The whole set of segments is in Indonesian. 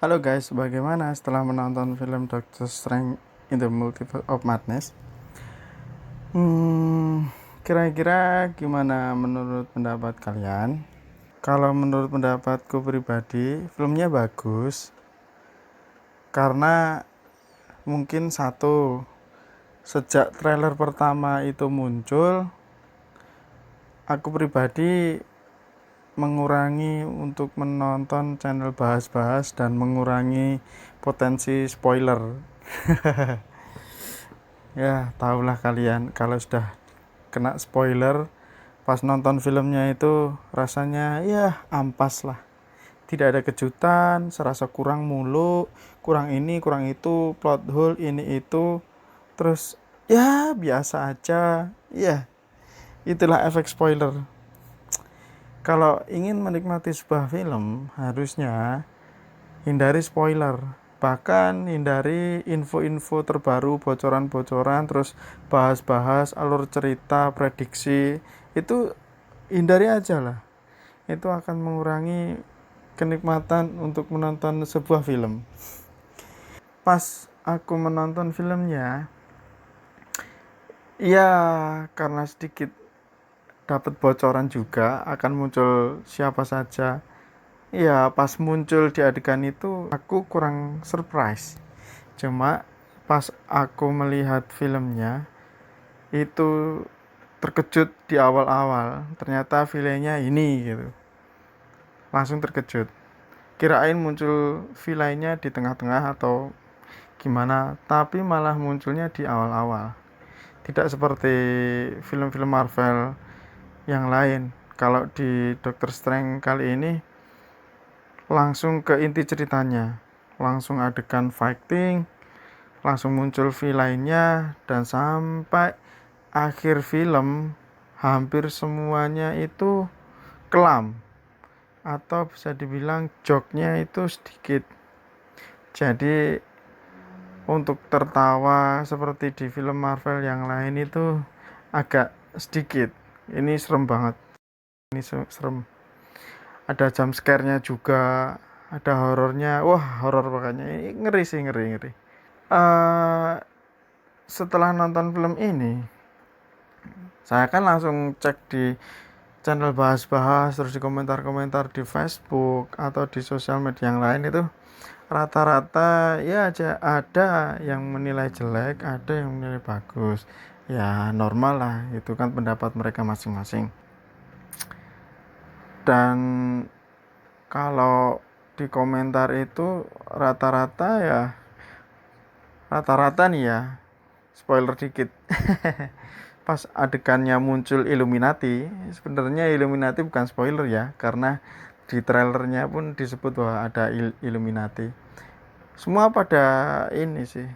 Halo guys, bagaimana setelah menonton film Doctor Strange in the Multiverse of Madness? Kira-kira gimana menurut pendapat kalian? Kalau menurut pendapatku pribadi, filmnya bagus karena mungkin satu, sejak trailer pertama itu muncul, aku pribadi mengurangi untuk menonton channel bahas-bahas dan mengurangi potensi spoiler. Ya, tahulah kalian kalau sudah kena spoiler pas nonton filmnya itu rasanya ya ampas lah. Tidak ada kejutan, serasa kurang mulu, kurang ini, kurang itu, plot hole ini itu. Terus ya biasa aja. Ya, itulah efek spoiler. Kalau ingin menikmati sebuah film, harusnya hindari spoiler, bahkan hindari info-info terbaru, bocoran-bocoran, terus bahas-bahas alur cerita, prediksi. Itu hindari aja lah. Itu akan mengurangi kenikmatan untuk menonton sebuah film. Pas aku menonton filmnya, ya karena sedikit dapat bocoran juga akan muncul siapa saja. Ya, pas muncul di adegan itu aku kurang surprise. Cuma pas aku melihat filmnya itu terkejut di awal-awal. Ternyata villainnya ini gitu. Langsung terkejut. Kirain muncul villainnya di tengah-tengah atau gimana, tapi malah munculnya di awal-awal. Tidak seperti film-film Marvel yang lain. Kalau di Doctor Strange kali ini langsung ke inti ceritanya, langsung adegan fighting, langsung muncul villainnya, dan sampai akhir film hampir semuanya itu kelam atau bisa dibilang joknya itu sedikit. Jadi untuk tertawa seperti di film Marvel yang lain itu agak sedikit. Ini serem banget. Ini serem. Ada jump scare-nya juga, ada horornya. Wah, horor pokoknya. Ini ngeri sih, ngeri. Eh Setelah nonton film ini, saya kan langsung cek di channel bahas-bahas, terus di komentar-komentar di Facebook atau di sosial media yang lain itu rata-rata ya aja ada yang menilai jelek, ada yang menilai bagus. Ya normal lah, itu kan pendapat mereka masing-masing. Dan kalau di komentar itu rata-rata nih ya, spoiler dikit. Pas adegannya muncul Illuminati, sebenarnya Illuminati bukan spoiler ya, karena di trailernya pun disebut bahwa ada Illuminati. Semua pada ini sih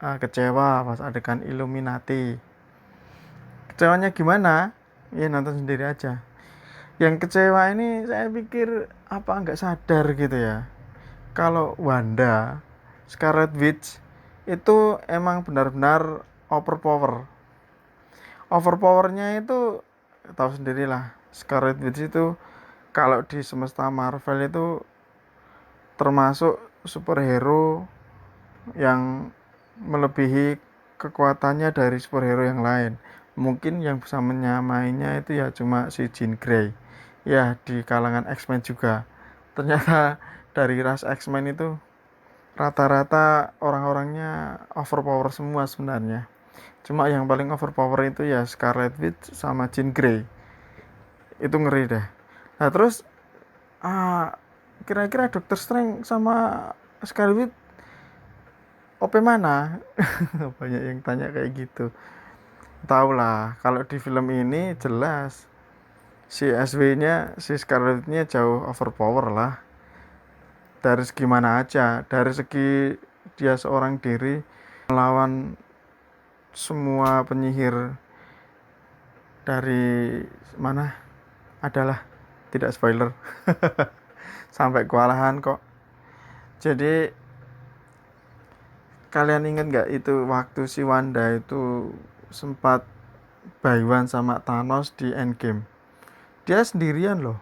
kecewa pas adegan Illuminati. Kecewanya gimana? Ya nonton sendiri aja. Yang kecewa ini saya pikir apa nggak sadar gitu ya. Kalau Wanda, Scarlet Witch itu emang benar-benar overpower. Overpowernya itu tahu sendirilah. Scarlet Witch itu kalau di semesta Marvel itu termasuk superhero yang melebihi kekuatannya dari superhero yang lain. Mungkin yang bisa menyamainya itu ya cuma si Jean Grey. Ya di kalangan X-Men juga. Ternyata dari ras X-Men itu rata-rata orang-orangnya overpower semua sebenarnya. Cuma yang paling overpower itu ya Scarlet Witch sama Jean Grey. Itu ngeri deh. Nah terus ah, kira-kira Doctor Strange sama Scarlet Witch OP mana? Banyak yang tanya kayak gitu. Tahu lah, kalau di film ini jelas si SW-nya, si Scarlet-nya jauh overpower lah. Dari segi mana aja, dari segi dia seorang diri melawan semua penyihir dari mana adalah tidak spoiler. Sampai kewalahan kok. Jadi kalian ingat nggak itu waktu si Wanda itu sempat Baywan sama Thanos di Endgame? Dia sendirian loh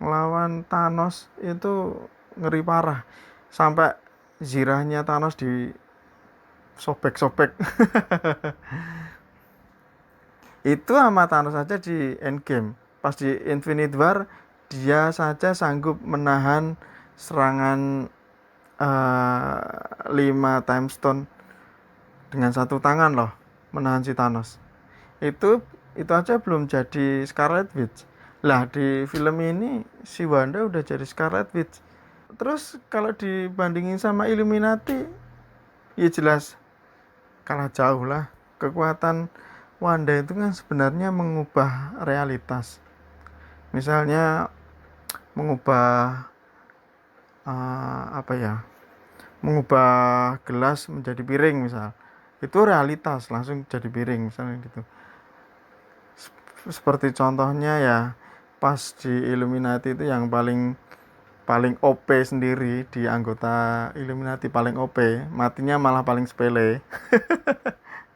melawan Thanos, itu ngeri parah. sampai zirahnya Thanos di sobek-sobek. Itu sama Thanos saja di Endgame. Pas di Infinite War dia saja sanggup menahan serangan 5 Time Stone dengan satu tangan loh, menahan si Thanos. Itu aja belum jadi Scarlet Witch. Lah di film ini si Wanda udah jadi Scarlet Witch. Terus kalau dibandingin sama Illuminati, ya jelas kalah jauh lah. Kekuatan Wanda itu kan sebenarnya mengubah realitas. Misalnya mengubah apa ya? Mengubah gelas menjadi piring misal. Itu realitas, langsung jadi piring misalnya gitu. Seperti contohnya ya pas di Illuminati itu yang paling paling OP sendiri, di anggota Illuminati paling OP, matinya malah paling sepele.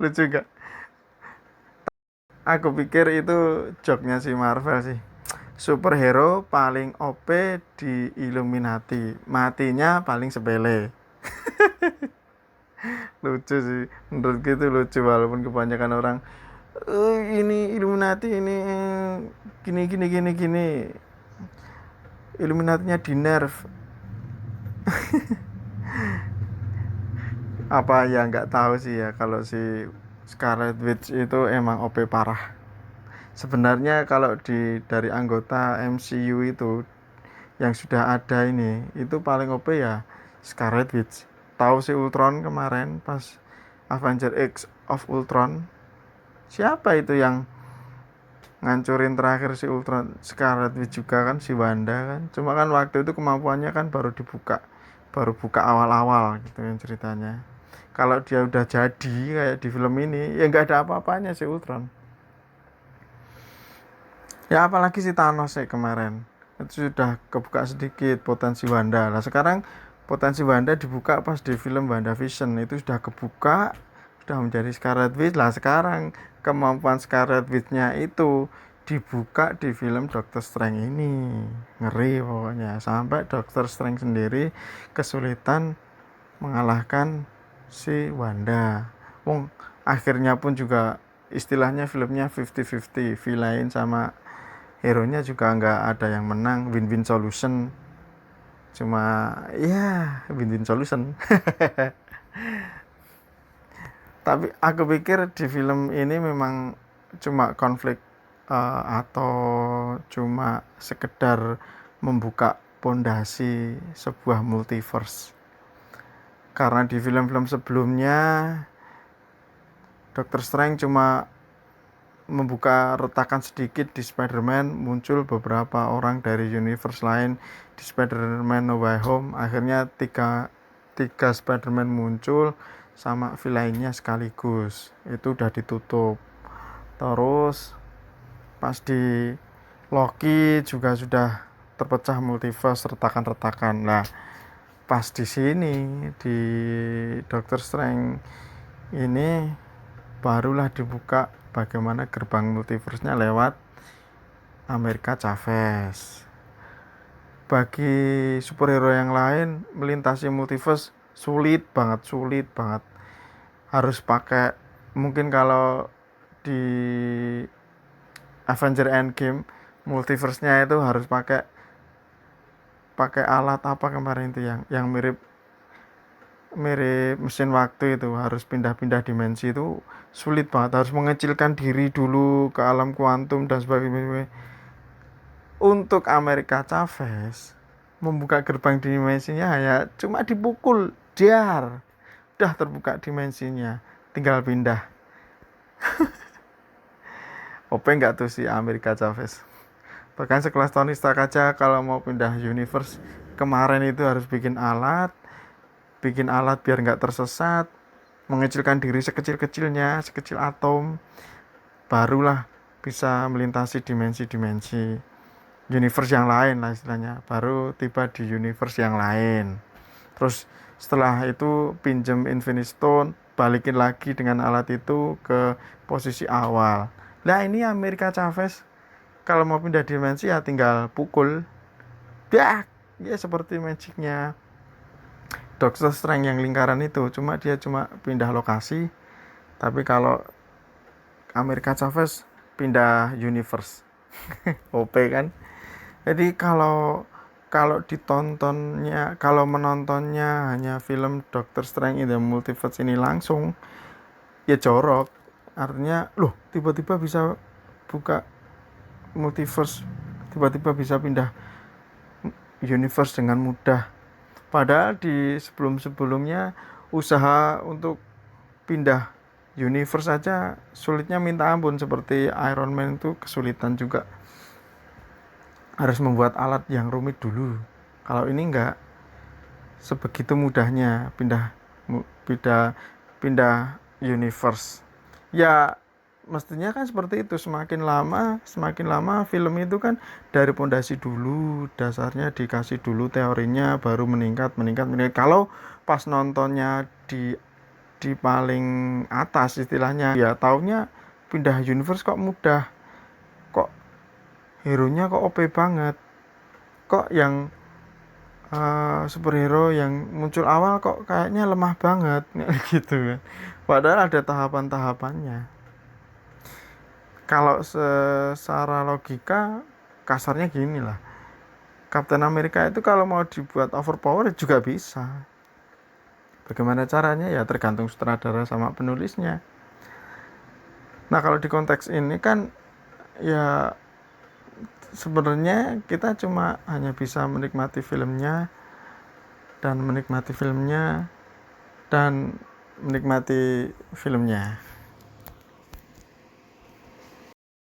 Lucu gak? Aku pikir itu joknya si Marvel sih. Superhero paling OP di Illuminati, matinya paling sepele. Lucu sih, menurut itu lucu, walaupun kebanyakan orang ini Illuminati ini gini gini gini gini, Illuminatinya di nerf. Apa ya, nggak tahu sih ya, kalau si Scarlet Witch itu emang OP parah. Sebenarnya kalau dari anggota MCU itu yang sudah ada ini, itu paling OP ya Scarlet Witch. Tahu si Ultron kemarin pas Avenger X of Ultron, siapa itu yang ngancurin terakhir si Ultron? Scarlet Witch juga kan, si Wanda kan. Cuma kan waktu itu kemampuannya kan baru buka awal-awal gitu yang ceritanya. Kalau dia udah jadi kayak di film ini, ya nggak ada apa-apanya si Ultron. Ya apalagi si Thanos kemarin, itu sudah kebuka sedikit potensi Wanda. Nah sekarang potensi Wanda dibuka pas di film WandaVision, itu sudah kebuka, sudah menjadi Scarlet Witch. Lah sekarang kemampuan Scarlet Witch-nya itu dibuka di film Doctor Strange ini. Ngeri pokoknya, sampai Doctor Strange sendiri kesulitan mengalahkan si Wanda. Wong akhirnya pun juga istilahnya filmnya 50-50, villain sama hero nya juga nggak ada yang menang, win-win solution. Cuma ya win-win solution. Tapi aku pikir di film ini memang cuma konflik, atau cuma sekedar membuka pondasi sebuah multiverse. Karena di film-film sebelumnya Doctor Strange cuma membuka retakan sedikit di Spider-Man, muncul beberapa orang dari universe lain di Spider-Man No Way Home. Akhirnya tiga Spider-Man muncul sama villainnya sekaligus. Itu udah ditutup. Terus pas di Loki juga sudah terpecah multiverse, retakan-retakan. Nah, pas di sini di Doctor Strange ini barulah dibuka bagaimana gerbang multiverse-nya lewat America Chavez. Bagi superhero yang lain melintasi multiverse sulit banget. Harus pakai, mungkin kalau di Avenger Endgame multiverse-nya itu harus pakai alat apa kemarin itu yang mirip mirip mesin waktu, itu harus pindah-pindah dimensi, itu sulit banget, harus mengecilkan diri dulu ke alam kuantum dan sebagainya. Untuk America Chavez membuka gerbang dimensinya ya cuma dipukul dar, udah terbuka dimensinya, tinggal pindah. OP nggak tuh si America Chavez? Bahkan sekelas Tony Stark aja kalau mau pindah universe kemarin itu harus bikin alat biar nggak tersesat, mengecilkan diri sekecil-kecilnya, sekecil atom, barulah bisa melintasi dimensi-dimensi universe yang lain lah istilahnya, baru tiba di universe yang lain. Terus setelah itu pinjem Infinity Stone, balikin lagi dengan alat itu ke posisi awal. Nah ini America Chavez kalau mau pindah dimensi ya tinggal pukul, dak, ya seperti magicnya Doctor Strange yang lingkaran itu, cuma dia cuma pindah lokasi. Tapi kalau America Chavez pindah universe. OP kan. Jadi kalau kalau ditontonnya, kalau menontonnya hanya film Doctor Strange in the Multiverse ini langsung, ya jorok. Artinya, loh, tiba-tiba bisa buka multiverse, tiba-tiba bisa pindah universe dengan mudah. Padahal di sebelum-sebelumnya usaha untuk pindah universe saja sulitnya minta ampun, seperti Iron Man itu kesulitan juga, harus membuat alat yang rumit dulu. Kalau ini enggak sebegitu mudahnya pindah pindah universe. Ya mestinya kan seperti itu. Semakin lama film itu kan dari pondasi dulu, dasarnya dikasih dulu teorinya, baru meningkat. Kalau pas nontonnya di paling atas istilahnya, ya taunya pindah universe kok mudah, kok hero-nya kok OP banget, kok yang superhero yang muncul awal kok kayaknya lemah banget gitu kan. Padahal ada tahapan-tahapannya. Kalau secara logika kasarnya gini lah, Captain America itu kalau mau dibuat overpower juga bisa. Bagaimana caranya ya tergantung sutradara sama penulisnya. Nah kalau di konteks ini kan ya sebenarnya kita cuma hanya bisa menikmati filmnya dan menikmati filmnya dan menikmati filmnya.